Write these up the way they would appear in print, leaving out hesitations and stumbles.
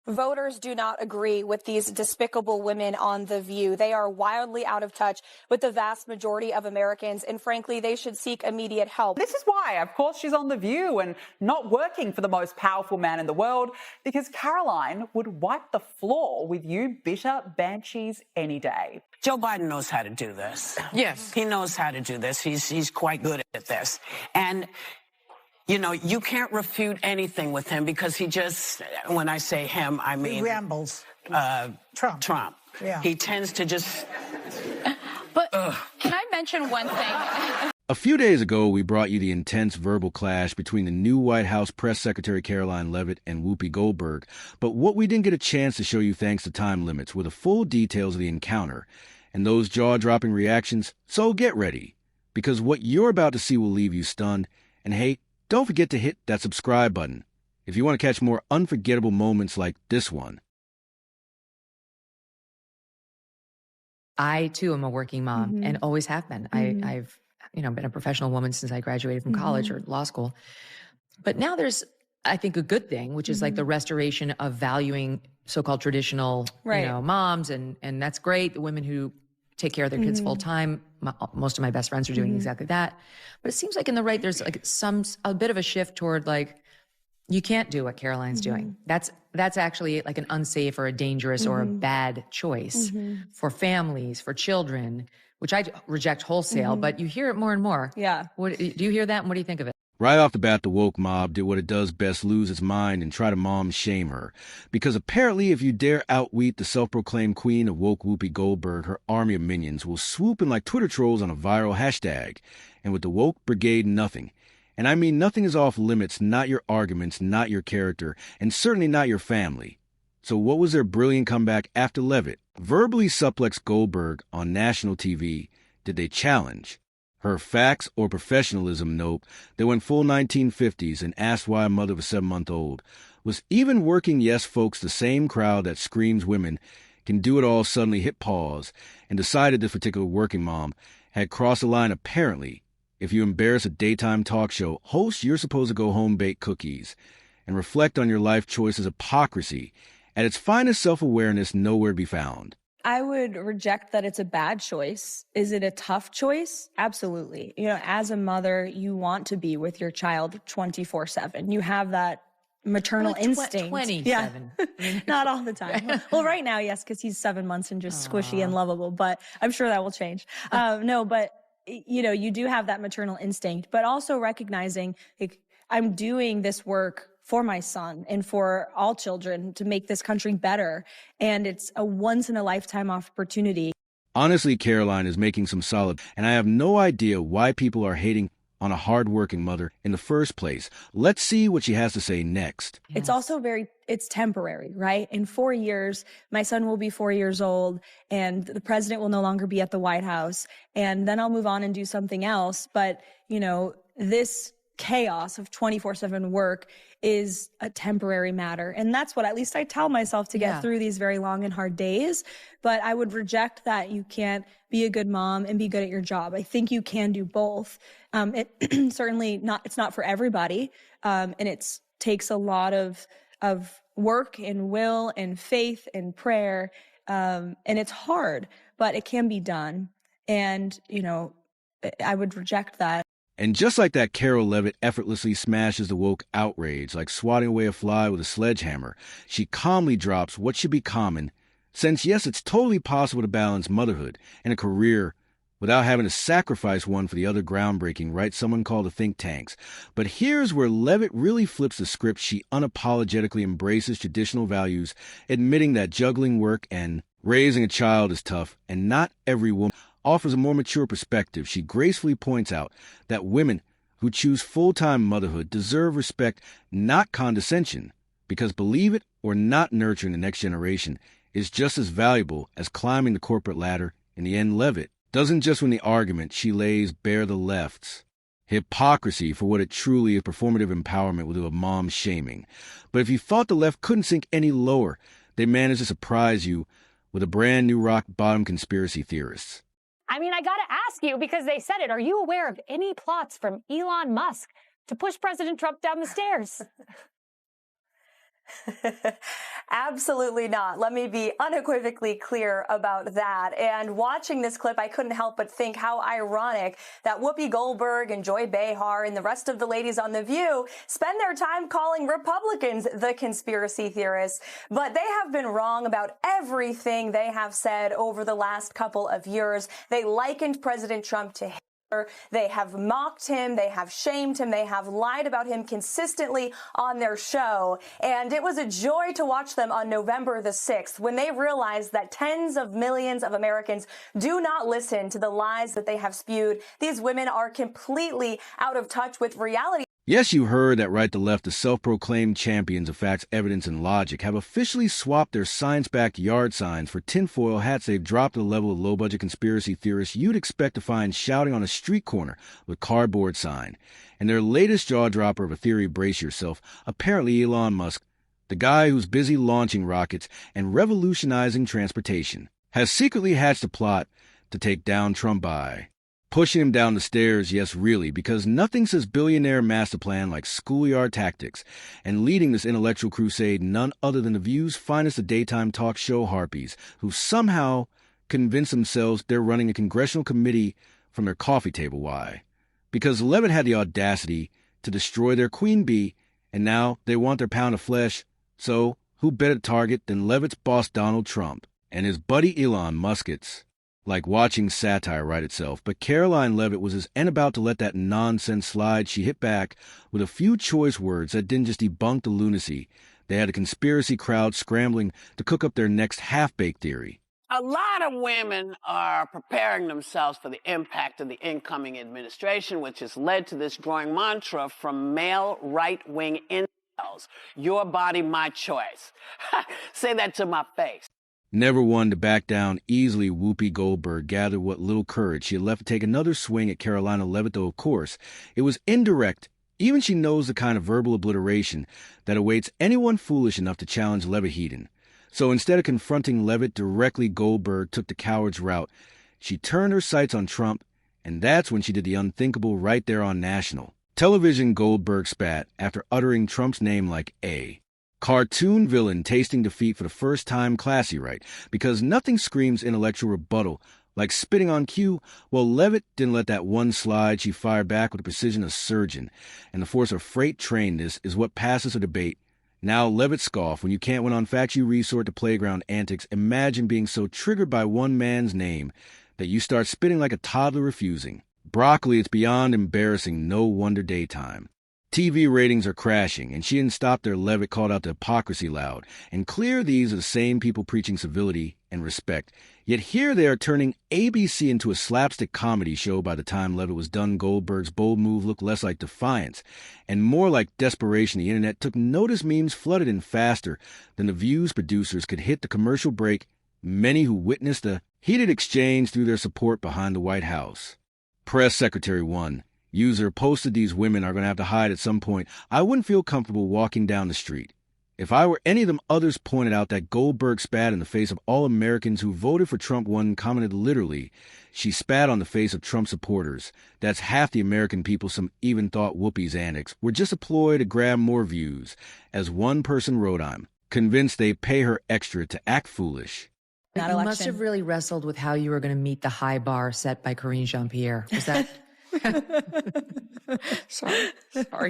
Voters do not agree with these despicable women on The View. They are wildly out of touch with the vast majority of Americans, and frankly, they should seek immediate help. This is why, of course, she's on The View and not working for the most powerful man in the world, because Karoline would wipe the floor with you bitter banshees any day. Joe Biden knows how to do this. Yes, he knows how to do this. He's quite good at this. And you know, you can't refute anything with him because he just, when I say him, I mean... He rambles. Trump. Yeah. He tends to just... But can I mention one thing? A few days ago, we brought you the intense verbal clash between the new White House Press Secretary Karoline Leavitt and Whoopi Goldberg. But what we didn't get a chance to show you thanks to time limits were the full details of the encounter and those jaw-dropping reactions. So get ready, because what you're about to see will leave you stunned. And hey, don't forget to hit that subscribe button if you want to catch more unforgettable moments like this one. I, too, am a working mom and always have been. I've been a professional woman since I graduated from college or law school. But now there's, I think, a good thing, which is like the restoration of valuing so-called traditional moms. And that's great. The women who take care of their kids full time. Most of my best friends are doing exactly that. But it seems like in the right, there's like a bit of a shift toward like, you can't do what Karoline's doing. That's actually like an unsafe or a dangerous or a bad choice for families, for children, which I reject wholesale, but you hear it more and more. Yeah. Do you hear that? And what do you think of it? Right off the bat, the woke mob did what it does best, lose its mind and try to mom shame her. Because apparently if you dare outweet the self-proclaimed queen of woke Whoopi Goldberg, her army of minions will swoop in like Twitter trolls on a viral hashtag. And with the woke brigade, nothing. And I mean nothing is off limits, not your arguments, not your character, and certainly not your family. So what was their brilliant comeback after Leavitt verbally suplexed Goldberg on national TV? Did they challenge her facts or professionalism? Nope. They went full 1950s and asked why a mother of a 7-month-old was even working. Yes, folks, the same crowd that screams women can do it all suddenly hit pause and decided this particular working mom had crossed the line. Apparently, if you embarrass a daytime talk show host, you're supposed to go home, bake cookies, and reflect on your life choices. Hypocrisy at its finest, self-awareness, nowhere to be found. I would reject that it's a bad choice. Is it a tough choice? Absolutely. You know, as a mother, you want to be with your child 24/7. You have that maternal instinct. 27. Yeah. Not all the time. Well, right now, yes, because he's 7 months and just squishy and lovable, but I'm sure that will change. No, but you know, you do have that maternal instinct, but also recognizing like, I'm doing this work for my son and for all children to make this country better. And it's a once-in-a-lifetime opportunity. Honestly, Karoline is making some solid, and I have no idea why people are hating on a hardworking mother in the first place. Let's see what she has to say next. Yes. It's also it's temporary, right? In 4 years, my son will be 4 years old and the president will no longer be at the White House. And then I'll move on and do something else. But, you know, this chaos of 24/7 work is a temporary matter. And that's what at least I tell myself to get through these very long and hard days. But I would reject that you can't be a good mom and be good at your job. I think you can do both. It certainly it's not for everybody. And it takes a lot of work and will and faith and prayer. And it's hard, but it can be done. And, you know, I would reject that. And just like that, Carol Leavitt effortlessly smashes the woke outrage, like swatting away a fly with a sledgehammer. She calmly drops what should be common, since yes, it's totally possible to balance motherhood and a career without having to sacrifice one for the other. Groundbreaking, right? Someone called the think tanks. But here's where Leavitt really flips the script. She unapologetically embraces traditional values, admitting that juggling work and raising a child is tough, and not every woman offers a more mature perspective. She gracefully points out that women who choose full-time motherhood deserve respect, not condescension, because believe it or not, nurturing the next generation is just as valuable as climbing the corporate ladder. In the end, Leavitt doesn't just win the argument, she lays bare the left's hypocrisy for what it truly is. Performative empowerment will do a mom shaming. But if you thought the left couldn't sink any lower, they managed to surprise you with a brand new rock-bottom conspiracy theorists. I mean, I got to ask you, because they said it, are you aware of any plots from Elon Musk to push President Trump down the stairs? Absolutely not. Let me be unequivocally clear about that. And watching this clip, I couldn't help but think how ironic that Whoopi Goldberg and Joy Behar and the rest of the ladies on The View spend their time calling Republicans the conspiracy theorists. But they have been wrong about everything they have said over the last couple of years. They likened President Trump to Hitler. They have mocked him, they have shamed him, they have lied about him consistently on their show. And it was a joy to watch them on November the 6th when they realized that tens of millions of Americans do not listen to the lies that they have spewed. These women are completely out of touch with reality. Yes, you heard that right to left. The self-proclaimed champions of facts, evidence, and logic have officially swapped their science-backed yard signs for tinfoil hats they've dropped to the level of low-budget conspiracy theorists you'd expect to find shouting on a street corner with cardboard sign. And their latest jaw-dropper of a theory, brace yourself, apparently Elon Musk, the guy who's busy launching rockets and revolutionizing transportation, has secretly hatched a plot to take down Trump by pushing him down the stairs, yes, really, because nothing says billionaire master plan like schoolyard tactics, and leading this intellectual crusade none other than The View's finest of daytime talk show harpies, who somehow convince themselves they're running a congressional committee from their coffee table. Why? Because Leavitt had the audacity to destroy their queen bee, and now they want their pound of flesh. So, who better target than Leavitt's boss Donald Trump and his buddy Elon Musk's? Like watching satire write itself, but Karoline Leavitt was as about to let that nonsense slide, she hit back with a few choice words that didn't just debunk the lunacy. They had a conspiracy crowd scrambling to cook up their next half-baked theory. A lot of women are preparing themselves for the impact of the incoming administration, which has led to this growing mantra from male right-wing incels. Your body, my choice. Say that to my face. Never one to back down easily, Whoopi Goldberg gathered what little courage she had left to take another swing at Karoline Leavitt, though, of course, it was indirect. Even she knows the kind of verbal obliteration that awaits anyone foolish enough to challenge Leavitt Heaton. So instead of confronting Leavitt directly, Goldberg took the coward's route. She turned her sights on Trump, and that's when she did the unthinkable right there on national television. Goldberg spat after uttering Trump's name like a cartoon villain tasting defeat for the first time. Classy, right? Because nothing screams intellectual rebuttal like spitting on cue. Well, Leavitt didn't let that one slide. She fired back with the precision of a surgeon, and the force of freight train. This is what passes a debate. Now Leavitt scoff when you can't win on facts, you resort to playground antics. Imagine being so triggered by one man's name that you start spitting like a toddler refusing. Broccoli, it's beyond embarrassing. No wonder daytime TV ratings are crashing, and she didn't stop there. Leavitt called out the hypocrisy loud and clear. These are the same people preaching civility and respect. Yet here they are turning ABC into a slapstick comedy show. By the time Leavitt was done, Goldberg's bold move looked less like defiance and more like desperation. The internet took notice. Memes flooded in faster than The View's producers could hit the commercial break. Many who witnessed a heated exchange through their support behind the White House. Press Secretary 1. User posted, these women are going to have to hide at some point. I wouldn't feel comfortable walking down the street if I were any of them. Others pointed out that Goldberg spat in the face of all Americans who voted for Trump. One commented, literally, she spat on the face of Trump supporters. That's half the American people. Some even thought Whoopi's antics were just a ploy to grab more views. As one person wrote, I'm convinced they pay her extra to act foolish. You must have really wrestled with how you were going to meet the high bar set by Karine Jean-Pierre. Was that... Sorry.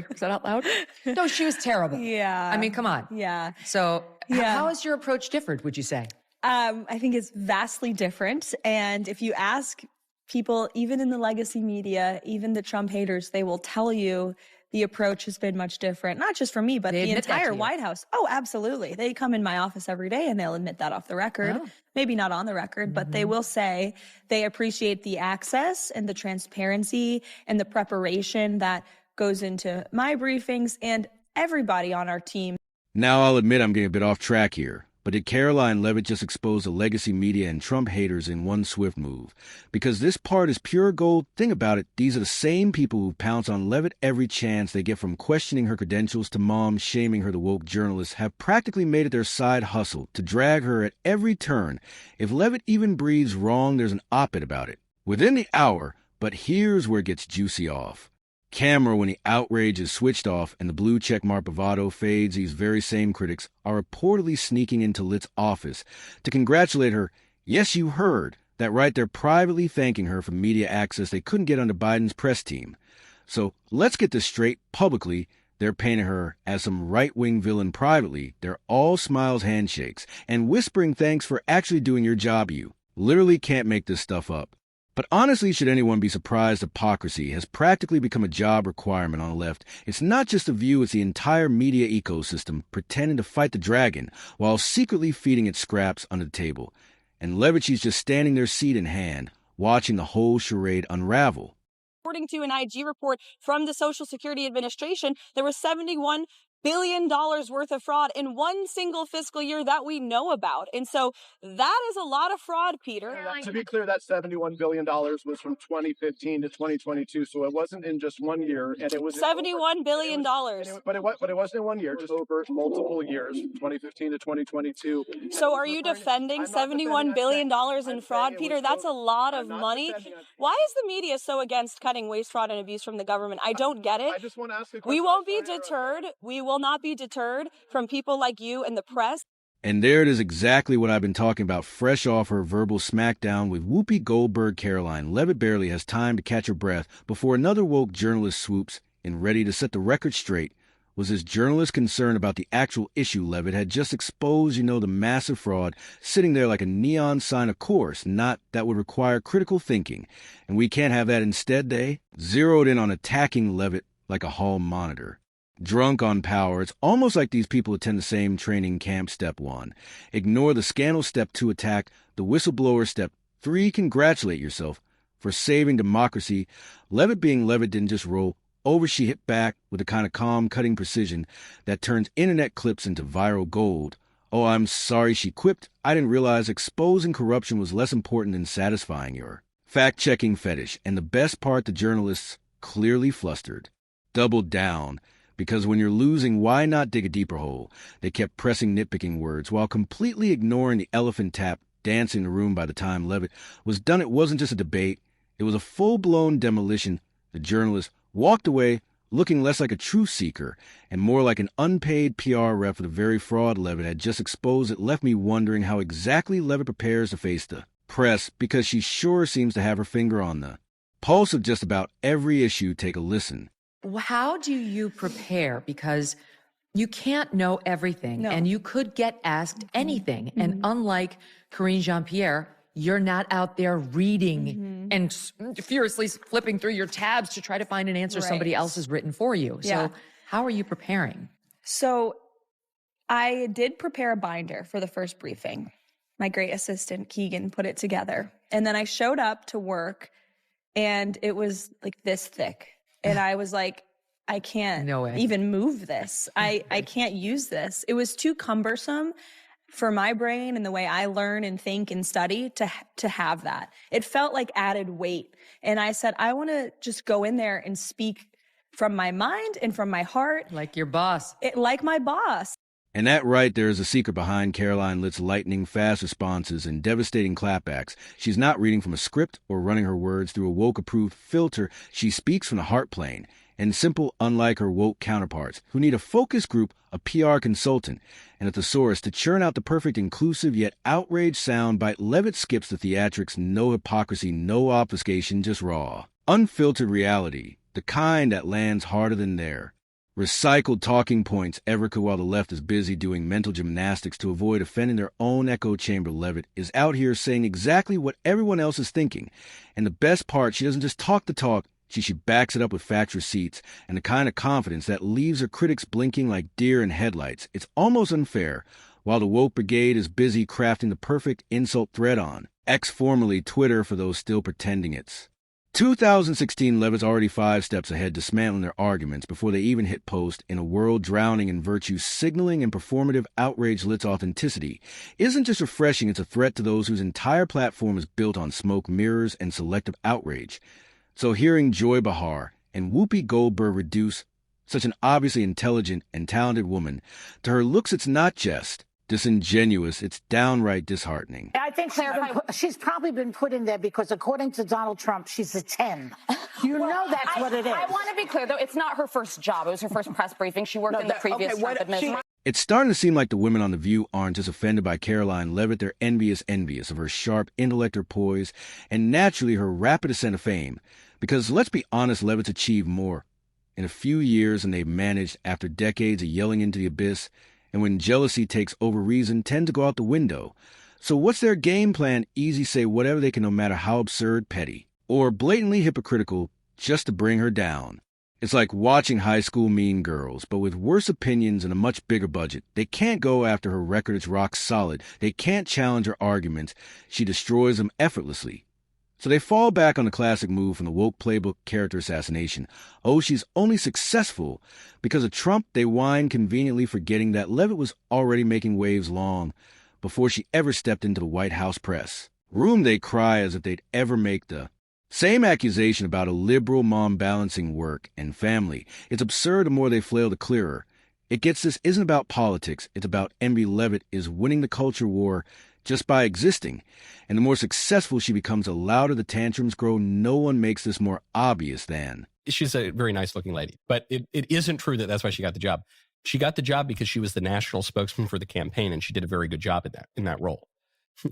Was that out loud? No, she was terrible. Yeah. I mean, come on. Yeah. So how has your approach differed, would you say? I think it's vastly different. And if you ask people, even in the legacy media, even the Trump haters, they will tell you the approach has been much different. Not just for me, but the entire White House. Oh, absolutely. They come in my office every day and they'll admit that off the record. Oh. Maybe not on the record, but they will say they appreciate the access and the transparency and the preparation that goes into my briefings and everybody on our team. Now I'll admit I'm getting a bit off track here. But did Karoline Leavitt just expose the legacy media and Trump haters in one swift move? Because this part is pure gold. Think about it. These are the same people who pounce on Leavitt every chance they get, from questioning her credentials to mom shaming her. The woke journalists have practically made it their side hustle to drag her at every turn. If Leavitt even breathes wrong, there's an op-ed about it within the hour. But here's where it gets juicy off. Camera, when the outrage is switched off and the blue checkmark bravado fades, these very same critics are reportedly sneaking into Litt's office to congratulate her. Yes, you heard that right. They're privately thanking her for media access they couldn't get under Biden's press team. So let's get this straight. Publicly, they're painting her as some right-wing villain. Privately, they're all smiles, handshakes, and whispering thanks for actually doing your job. You literally can't make this stuff up. But honestly, should anyone be surprised, hypocrisy has practically become a job requirement on the left. It's not just the View, it's the entire media ecosystem pretending to fight the dragon while secretly feeding it scraps under the table. And Leavitt, she's just standing there, seat in hand, watching the whole charade unravel. According to an IG report from the Social Security Administration, there was $71 billion worth of fraud in one single fiscal year that we know about. And so that is a lot of fraud, Peter. To be clear, that $71 billion was from 2015 to 2022. So it wasn't in just one year. And it was $71 billion. But it wasn't in one year, just over multiple years, 2015 to 2022. So are you defending $71 billion in fraud, Peter? That's a lot of money. Why is the media so against cutting waste, fraud, and abuse from the government? I don't get it. I just want to ask a question. We won't be deterred. We will not be deterred from people like you and the press. And there it is, exactly what I've been talking about, fresh off her verbal smackdown with Whoopi Goldberg. Karoline Leavitt barely has time to catch her breath before another woke journalist swoops in, ready to set the record straight. Was this journalist concerned about the actual issue Leavitt had just exposed, the massive fraud sitting there like a neon sign, of course, not that would require critical thinking. And we can't have that. Instead, they zeroed in on attacking Leavitt like a hall monitor. Drunk on power, it's almost like these people attend the same training camp. Step 1, ignore the scandal. Step 2, attack the whistleblower. Step 3, congratulate yourself for saving democracy. Leavitt being Leavitt didn't just roll over, she hit back with the kind of calm, cutting precision that turns internet clips into viral gold. Oh, I'm sorry, she quipped. I didn't realize exposing corruption was less important than satisfying your fact-checking fetish. And the best part, the journalists, clearly flustered, doubled down. Because when you're losing, why not dig a deeper hole? They kept pressing nitpicking words while completely ignoring the elephant tap dancing in the room. By the time Leavitt was done, it wasn't just a debate. It was a full-blown demolition. The journalist walked away looking less like a truth seeker and more like an unpaid PR rep for the very fraud Leavitt had just exposed. It left me wondering how exactly Leavitt prepares to face the press, because she sure seems to have her finger on the pulse of just about every issue. Take a listen. How do you prepare? Because you can't know everything, and you could get asked anything. And unlike Karine Jean-Pierre, you're not out there reading and furiously flipping through your tabs to try to find an answer somebody else has written for you. So how are you preparing? So I did prepare a binder for the first briefing. My great assistant, Keegan, put it together. And then I showed up to work, and it was like this thick. And I was like, I can't even move this. I can't use this. It was too cumbersome for my brain and the way I learn and think and study to have that. It felt like added weight. And I said, I want to just go in there and speak from my mind and from my heart. Like your boss. Like my boss. And that right there is a secret behind Karoline Leavitt's lightning-fast responses and devastating clapbacks. She's not reading from a script or running her words through a woke-approved filter. She speaks from the heart plane. And simple, unlike her woke counterparts, who need a focus group, a PR consultant, and a thesaurus to churn out the perfect, inclusive, yet outraged soundbite. Leavitt skips the theatrics, no hypocrisy, no obfuscation, just raw, unfiltered reality, the kind that lands harder than their recycled talking points ever could, while the left is busy doing mental gymnastics to avoid offending their own echo chamber. Leavitt is out here saying exactly what everyone else is thinking. And the best part, she doesn't just talk the talk, she backs it up with fact receipts and the kind of confidence that leaves her critics blinking like deer in headlights. It's almost unfair. While the woke brigade is busy crafting the perfect insult thread on X, formerly Twitter for those still pretending it's 2016, Leavitt's already 5 steps ahead, dismantling their arguments before they even hit post. In a world drowning in virtue signaling and performative outrage, Leavitt's authenticity isn't just refreshing, it's a threat to those whose entire platform is built on smoke, mirrors, and selective outrage. So hearing Joy Behar and Whoopi Goldberg reduce such an obviously intelligent and talented woman to her looks, it's not just disingenuous. It's downright disheartening. I think she's probably been put in there because, according to Donald Trump, she's a 10. You know that's what it is. I want to be clear, though. It's not her first job. It was her first press briefing. She worked in the previous Trump administration. It's starting to seem like the women on The View aren't just offended by Karoline Leavitt. They're envious of her sharp intellect, her poise, and naturally her rapid ascent of fame. Because let's be honest, Leavitt's achieved more in a few years than they've managed after decades of yelling into the abyss, and when jealousy takes over, reason tend to go out the window. So what's their game plan? Easy, say whatever they can, no matter how absurd, petty, or blatantly hypocritical, just to bring her down. It's like watching High School Mean Girls, but with worse opinions and a much bigger budget. They can't go after her record. It's rock solid. They can't challenge her arguments. She destroys them effortlessly. So they fall back on the classic move from the woke playbook, character assassination. Oh, she's only successful because of Trump. They whine, conveniently forgetting that Leavitt was already making waves long before she ever stepped into the White House press room. They cry as if they'd ever make the same accusation about a liberal mom balancing work and family. It's absurd. The more they flail, the clearer it gets. This isn't about politics. It's about envy. Leavitt is winning the culture war just by existing. And the more successful she becomes, the louder the tantrums grow. No one makes this more obvious than. She's a very nice-looking lady, but it isn't true that that's why she got the job. She got the job because she was the national spokesman for the campaign, and she did a very good job in that role.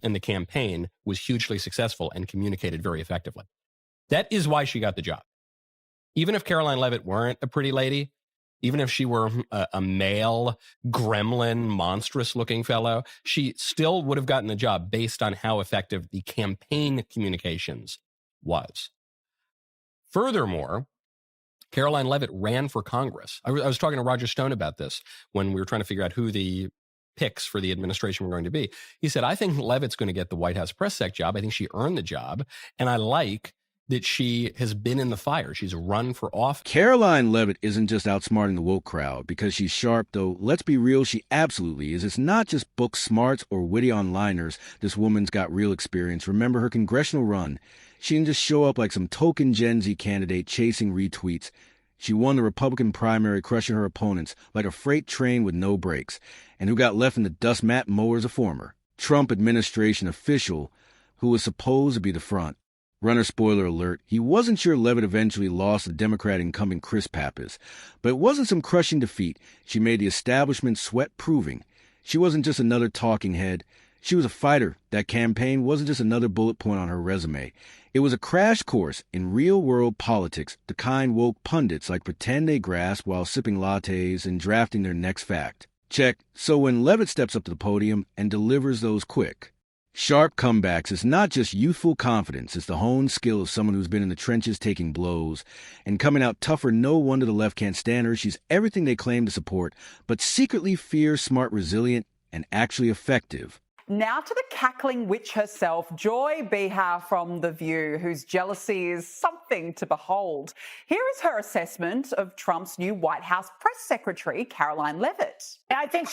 And the campaign was hugely successful and communicated very effectively. That is why she got the job. Even if Karoline Leavitt weren't a pretty lady, even if she were a male, gremlin, monstrous-looking fellow, she still would have gotten the job based on how effective the campaign communications was. Furthermore, Karoline Leavitt ran for Congress. I was talking to Roger Stone about this when we were trying to figure out who the picks for the administration were going to be. He said, I think Leavitt's going to get the White House press sec job. I think she earned the job, and I like that she has been in the fire. She's run for office. Karoline Leavitt isn't just outsmarting the woke crowd because she's sharp, though. Let's be real, she absolutely is. It's not just book smarts or witty one-liners. This woman's got real experience. Remember her congressional run. She didn't just show up like some token Gen Z candidate chasing retweets. She won the Republican primary, crushing her opponents like a freight train with no brakes. And who got left in the dust? Matt Mower's a former Trump administration official who was supposed to be the front runner. Spoiler alert, he wasn't sure Leavitt eventually lost the Democrat incumbent Chris Pappas. But it wasn't some crushing defeat. She made the establishment sweat, proving she wasn't just another talking head. She was a fighter. That campaign wasn't just another bullet point on her resume. It was a crash course in real-world politics, the kind woke pundits like pretend they grasp while sipping lattes and drafting their next fact. Check. So when Leavitt steps up to the podium and delivers those quick, sharp comebacks, it's not just youthful confidence. It's the honed skill of someone who's been in the trenches taking blows and coming out tougher. No wonder the left can't stand her. She's everything they claim to support, but secretly fierce, smart, resilient, and actually effective. Now to the cackling witch herself, Joy Behar from The View, whose jealousy is something to behold. Here is her assessment of Trump's new White House press secretary, Karoline Leavitt. I think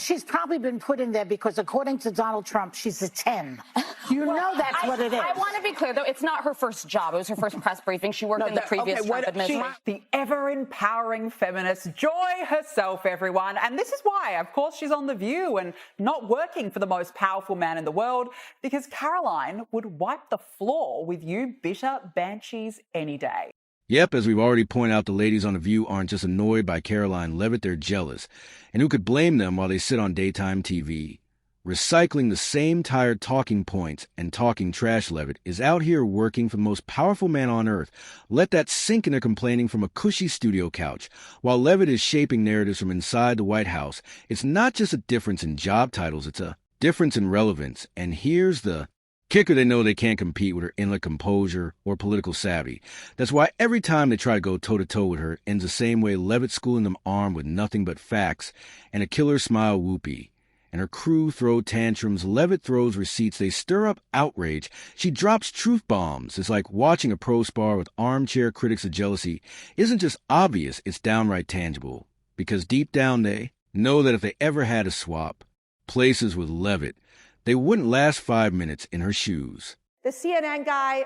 she's probably been put in there because, according to Donald Trump, she's a 10. You know that's what it is. I want to be clear, though. It's not her first job. It was her first press briefing. She worked in the previous Trump administration. The ever-empowering feminist, Joy herself, everyone. And this is why, of course, she's on The View and not working for the most powerful man in the world, because Karoline would wipe the floor with you bitter banshees any day. Yep, as we've already pointed out, the ladies on The View aren't just annoyed by Karoline Leavitt, they're jealous. And who could blame them while they sit on daytime TV? Recycling the same tired talking points and talking trash. Leavitt is out here working for the most powerful man on earth. Let that sink in their complaining from a cushy studio couch. While Leavitt is shaping narratives from inside the White House, it's not just a difference in job titles, it's a difference in relevance. And here's the kicker: they know they can't compete with her inlet composure or political savvy. That's why every time they try to go toe-to-toe with her, it ends the same way. Leavitt schooling them armed with nothing but facts and a killer smile. Whoopi and her crew throw tantrums. Leavitt throws receipts. They stir up outrage. She drops truth bombs. It's like watching a pro spar with armchair critics of jealousy. Isn't just obvious, it's downright tangible. Because deep down they know that if they ever had to swap places with Leavitt, they wouldn't last 5 minutes in her shoes. The CNN guy,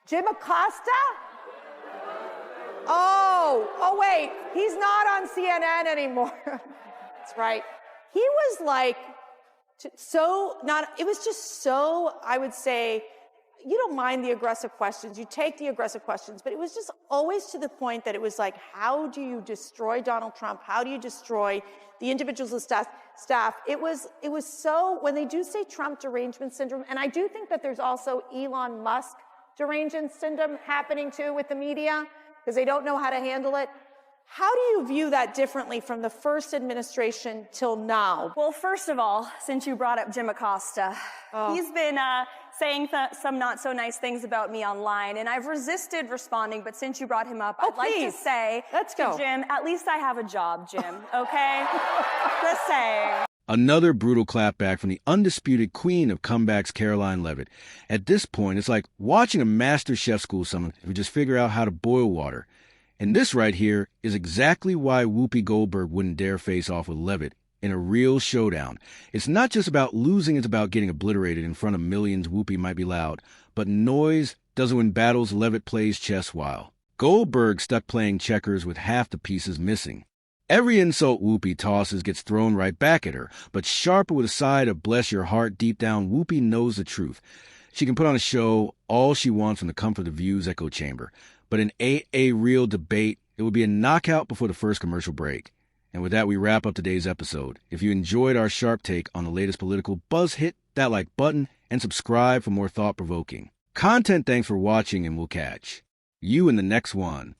Jim Acosta? Oh, wait, he's not on CNN anymore. That's right. He was like it was just so, I would say, you don't mind the aggressive questions, you take the aggressive questions, but it was just always to the point that it was like, how do you destroy Donald Trump? How do you destroy the individuals of staff? It was so, when they do say Trump derangement syndrome, and I do think that there's also Elon Musk derangement syndrome happening too with the media, because they don't know how to handle it. How do you view that differently from the first administration till now? Well, first of all, since you brought up Jim Acosta, he's been saying some not so nice things about me online, and I've resisted responding, but since you brought him up, I'd like to say to Jim, at least I have a job, Jim, okay? Just saying. Another brutal clapback from the undisputed queen of comebacks, Karoline Leavitt. At this point, it's like watching a master chef school someone who just figure out how to boil water. And this right here is exactly why Whoopi Goldberg wouldn't dare face off with Leavitt in a real showdown. It's not just about losing, it's about getting obliterated in front of millions. Whoopi might be loud, but noise doesn't win battles. Leavitt plays chess while. Goldberg stuck playing checkers with half the pieces missing. Every insult Whoopi tosses gets thrown right back at her, but sharper with a side of bless your heart. Deep down, Whoopi knows the truth. She can put on a show all she wants from the comfort of the View's echo chamber. But in a real debate, it would be a knockout before the first commercial break. And with that, we wrap up today's episode. If you enjoyed our sharp take on the latest political buzz, hit that like button and subscribe for more thought-provoking content. Thanks for watching, and we'll catch you in the next one.